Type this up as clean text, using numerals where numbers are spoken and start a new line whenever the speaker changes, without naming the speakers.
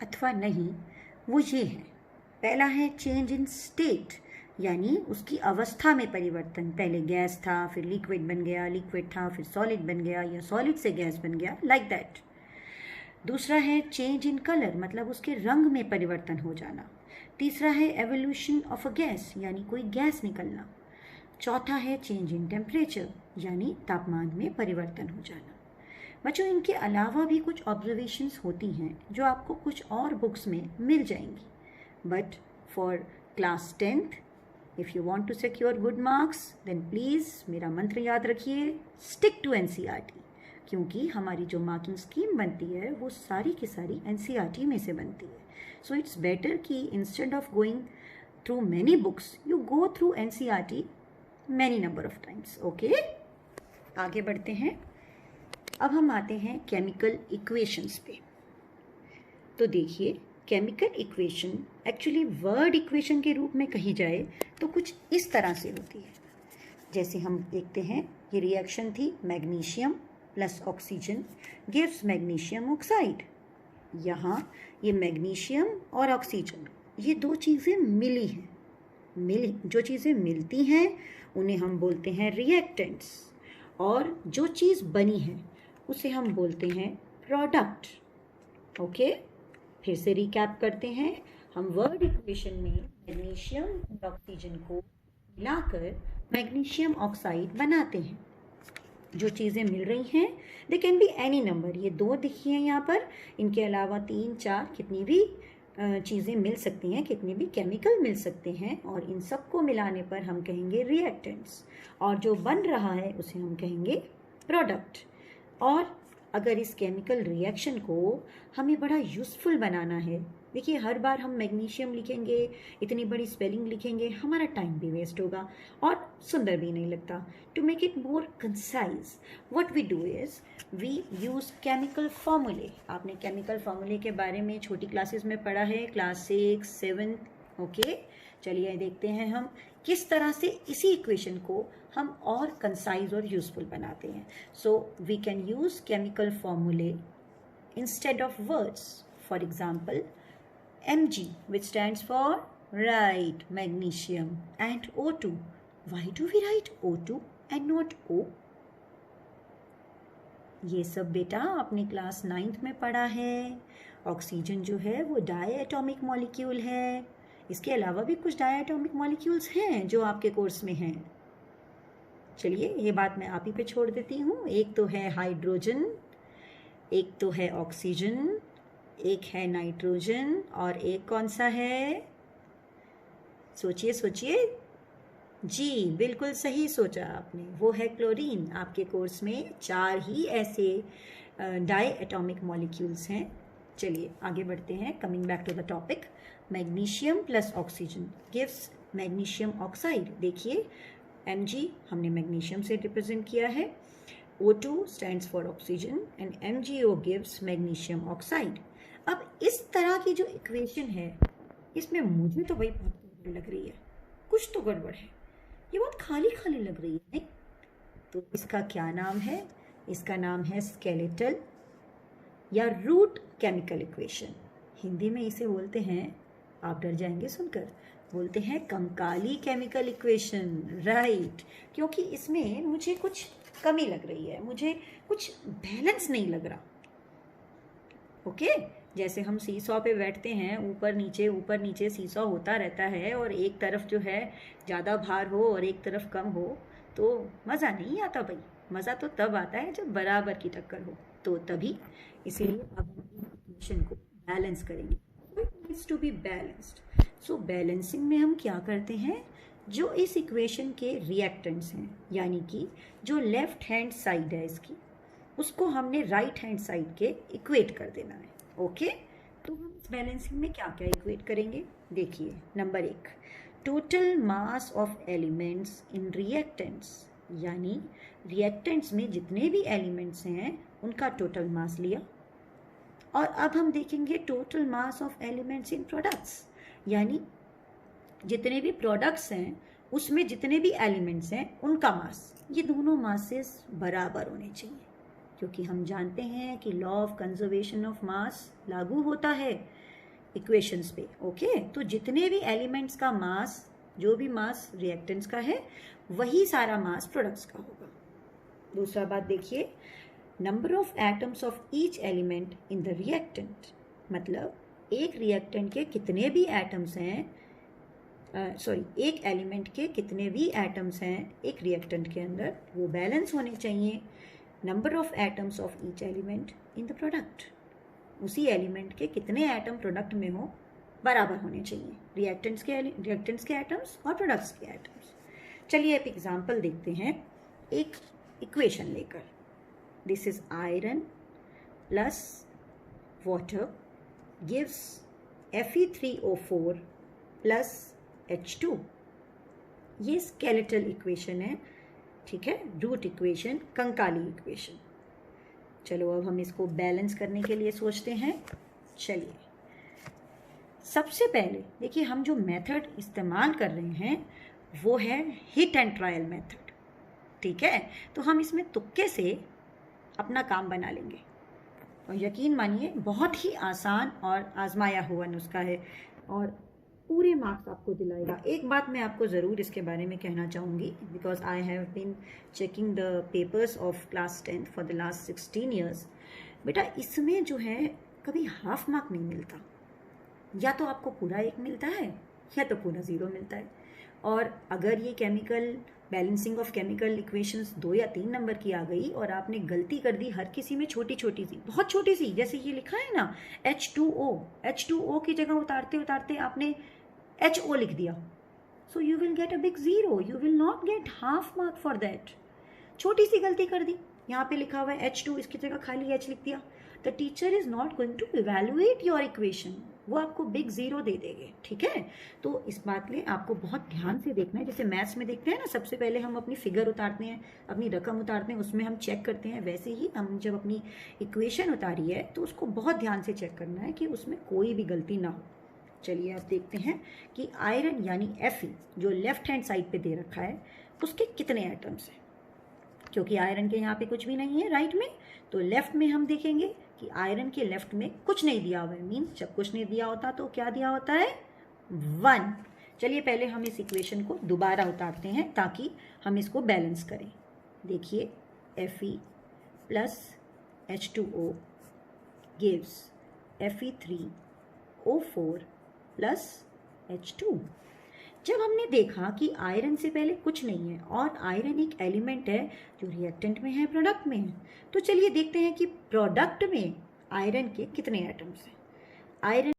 अथवा नहीं वो ये है। पहला है चेंज इन स्टेट, यानी उसकी अवस्था में परिवर्तन। पहले गैस था, फिर लिक्विड बन गया, लिक्विड था फिर सॉलिड बन गया, या सॉलिड से गैस बन गया, लाइक दैट। दूसरा है चेंज इन कलर, मतलब उसके रंग में परिवर्तन हो जाना। तीसरा है एवोल्यूशन ऑफ अ गैस, यानी कोई गैस निकलना। चौथा है चेंज इन टेम्परेचर, यानी तापमान में परिवर्तन हो जाना। बच्चों, इनके अलावा भी कुछ ऑब्जर्वेशंस होती हैं जो आपको कुछ और बुक्स में मिल जाएंगी, but for class 10th if you want to secure good marks then please मेरा मंत्र याद रखिए, स्टिक टू एनसीईआरटी, क्योंकि हमारी जो मार्किंग स्कीम बनती है वो सारी की सारी एनसीईआरटी में से बनती है। सो इट्स बेटर कि instead of going through many books you go through NCERT many number of times. Okay, आगे बढ़ते हैं। अब हम आते हैं केमिकल इक्वेशंस पे। तो देखिए, chemical equation actually word equation के रूप में कही जाए तो कुछ इस तरह से होती है। जैसे हम देखते हैं, ये रिएक्शन थी, magnesium plus oxygen gives magnesium oxide. यहाँ ये मैग्नीशियम और ऑक्सीजन, ये दो चीज़ें मिली हैं। जो चीज़ें मिलती हैं उन्हें हम बोलते हैं रिएक्टेंट्स, और जो चीज़ बनी है उसे हम बोलते हैं प्रोडक्ट। ओके, फिर से रिकैप करते हैं। हम वर्ड इक्वेशन में मैग्नीशियम और ऑक्सीजन को मिलाकर मैग्नीशियम ऑक्साइड बनाते हैं। जो चीज़ें मिल रही हैं they can be any number, ये दो दिखी हैं यहाँ पर, इनके अलावा 3, 4 कितनी भी चीज़ें मिल सकती हैं, कितने भी केमिकल मिल सकते हैं, और इन सबको मिलाने पर हम कहेंगे रिएक्टेंट्स, और जो बन रहा है उसे हम कहेंगे प्रोडक्ट। और अगर इस केमिकल रिएक्शन को हमें बड़ा यूज़फुल बनाना है, देखिए हर बार हम मैग्नीशियम लिखेंगे, इतनी बड़ी स्पेलिंग लिखेंगे, हमारा टाइम भी वेस्ट होगा और सुंदर भी नहीं लगता। To make it more concise what we do is we use chemical फॉर्मूले। आपने केमिकल फॉर्मूले के बारे में छोटी क्लासेस में पढ़ा है, क्लास 6, 7। ओके, चलिए देखते हैं हम किस तरह से इसी इक्वेशन को हम और कंसाइज और यूजफुल बनाते हैं। So we can use chemical फॉर्मूले instead of words. For example Mg, which stands for right magnesium, and O2. Why do we write O2 and not O? ये सब बेटा आपने क्लास 9th में पढ़ा है। ऑक्सीजन जो है वो डायएटॉमिक मॉलिक्यूल है। इसके अलावा भी कुछ डायएटॉमिक मॉलिक्यूल्स हैं जो आपके कोर्स में हैं। चलिए, ये बात मैं आप ही पे छोड़ देती हूँ। एक तो है हाइड्रोजन, एक तो है ऑक्सीजन, एक है नाइट्रोजन, और एक कौन सा है? सोचिए सोचिए। जी, बिल्कुल सही सोचा आपने, वो है क्लोरीन। आपके कोर्स में 4 ही ऐसे डाई एटॉमिक मॉलिक्यूल्स हैं। चलिए आगे बढ़ते हैं। Coming back to the topic, magnesium plus oxygen gives magnesium oxide. देखिए, Mg हमने मैग्नीशियम से रिप्रेजेंट किया है, O2 stands for oxygen, and MgO gives magnesium oxide. अब इस तरह की जो इक्वेशन है, इसमें मुझे तो भाई बहुत गड़बड़ लग रही है, कुछ तो गड़बड़ है, ये बहुत खाली खाली लग रही है, नहीं? तो इसका क्या नाम है? इसका नाम है स्केलेटल या रूट केमिकल इक्वेशन। हिंदी में इसे बोलते हैं, आप डर जाएंगे सुनकर, बोलते हैं कंकाली केमिकल इक्वेशन। राइट, क्योंकि इसमें मुझे कुछ कमी लग रही है, मुझे कुछ बैलेंस नहीं लग रहा। ओके, जैसे हम सीसॉ पे बैठते हैं, ऊपर नीचे सीसॉ होता रहता है, और एक तरफ जो है ज़्यादा भार हो और एक तरफ कम हो तो मज़ा नहीं आता भाई। मज़ा तो तब आता है जब बराबर की टक्कर हो, तो तभी, इसीलिए अब हम इक्वेशन को बैलेंस करेंगे। It needs to be balanced. So balancing में हम क्या करते हैं, जो इस इक्वेशन के रिएक्टेंट्स हैं, यानी कि जो लेफ्ट हैंड साइड है इसकी, उसको हमने राइट हैंड साइड के इक्वेट कर देना है। ओके, तो हम इस बैलेंसिंग में क्या क्या इक्वेट करेंगे? देखिए, number 1, total mass of elements in reactants, यानी रिएक्टेंट्स में जितने भी एलिमेंट्स हैं उनका टोटल मास लिया। और अब हम देखेंगे total mass of elements in products, यानी जितने भी प्रोडक्ट्स हैं उसमें जितने भी एलिमेंट्स हैं उनका मास। ये दोनों मासेस बराबर होने चाहिए, क्योंकि हम जानते हैं कि law of conservation of mass लागू होता है। इक्वेशंस पे। ओके, तो जितने भी एलिमेंट्स का मास, जो भी मास रिएक्टेंट्स का है वही सारा मास प्रोडक्ट्स का होगा। दूसरा बात देखिए, number of atoms of each element in the reactant, मतलब एक रिएक्टेंट के कितने भी एटम्स हैं, एक एलिमेंट के कितने भी एटम्स हैं एक रिएक्टेंट के अंदर, वो बैलेंस होने चाहिए number of atoms of each element in the product. उसी एलिमेंट के कितने एटम प्रोडक्ट में हो बराबर होने चाहिए, रिएक्टेंट्स के एटम्स और प्रोडक्ट्स के एटम्स। चलिए एक एग्जांपल देखते हैं एक इक्वेशन लेकर। This is iron plus water gives Fe3O4 plus H2। ये स्केलेटल इक्वेशन है, ठीक है, रूट इक्वेशन, कंकाली इक्वेशन। चलो अब हम इसको बैलेंस करने के लिए सोचते हैं। चलिए सबसे पहले देखिए, हम जो मेथड इस्तेमाल कर रहे हैं वो है हिट एंड ट्रायल मेथड, ठीक है। तो हम इसमें तुक्के से अपना काम बना लेंगे और यकीन मानिए बहुत ही आसान और आजमाया हुआ नुस्खा है और पूरे मार्क्स आपको दिलाएगा। एक बात मैं आपको ज़रूर इसके बारे में कहना चाहूँगी, because I have been checking the papers of class 10 for the last 16 years. बेटा इसमें जो है कभी हाफ मार्क नहीं मिलता, या तो आपको पूरा 1 मिलता है या तो पूरा 0 मिलता है। और अगर ये chemical balancing of chemical equations 2 या 3 नंबर की आ गई और आपने गलती कर दी हर किसी में छोटी छोटी सी, बहुत छोटी सी, जैसे ये लिखा है ना H2O की जगह उतारते उतारते आपने HO लिख दिया, so you will get a big 0, you will not gate half mark for that. छोटी सी गलती कर दी, यहाँ पे लिखा हुआ है H2, इसकी जगह खाली H लिख दिया, the teacher is not going to evaluate your equation, वो आपको बिग 0 दे देंगे, ठीक है। तो इस बात में आपको बहुत ध्यान से देखना है। जैसे मैथ्स में देखते हैं ना, सबसे पहले हम अपनी फिगर उतारते हैं, अपनी रकम उतारते हैं, उसमें हम चेक करते हैं, वैसे ही हम जब अपनी इक्वेशन उतारी है तो उसको बहुत ध्यान से चेक करना है कि उसमें कोई भी गलती ना हो। चलिए आप देखते हैं कि आयरन यानी Fe जो लेफ्ट हैंड साइड पे दे रखा है उसके कितने एटम्स हैं। क्योंकि आयरन के यहाँ पे कुछ भी नहीं है राइट में, तो लेफ्ट में हम देखेंगे कि आयरन के लेफ्ट में कुछ नहीं दिया हुआ है। मीन्स जब कुछ नहीं दिया होता तो क्या दिया होता है, 1। चलिए पहले हम इस इक्वेशन को दोबारा उतारते हैं ताकि हम इसको बैलेंस करें। देखिए Fe plus H2O gives Fe3O4 plus H2। जब हमने देखा कि आयरन से पहले कुछ नहीं है और आयरन एक एलिमेंट है जो रिएक्टेंट में है, प्रोडक्ट में है, तो चलिए देखते हैं कि प्रोडक्ट में आयरन के कितने एटम्स हैं। आयरन